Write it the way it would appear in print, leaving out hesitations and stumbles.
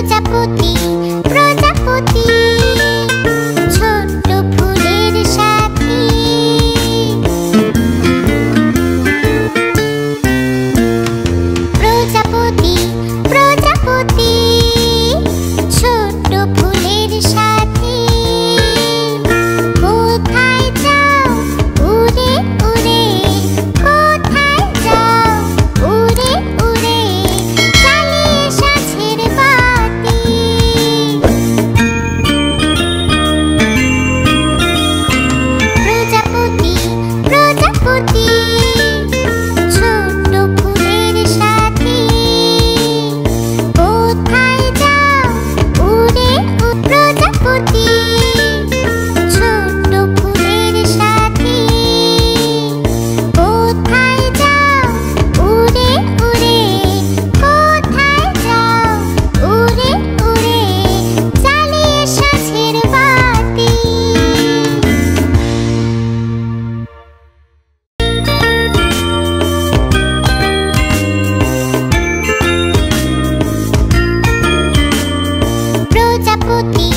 প্রজাপতি প্রজাপতি ছোট্ট ফুলের সাথী। প্রজাপতি প্রজাপতি ছোট্ট ফুলের সাথী। কোথায় যাও উড়ে উড়ে, কোথায় যাও উড়ে উড়ে, জ্বালিয়ে সাঁঝের বাতি। প্রজাপতি প্রজাপতি ছোট্ট ফুলের সাথী। কোথায় যাও উড়ে প্রজাপতি ছোট্ট ফুলের সাথী। কোথায় যাও উড়ে উড়ে, কোথায় যাও উড়ে উড়ে, জ্বালিয়ে সাঁঝের বাতি। প্রজাপতি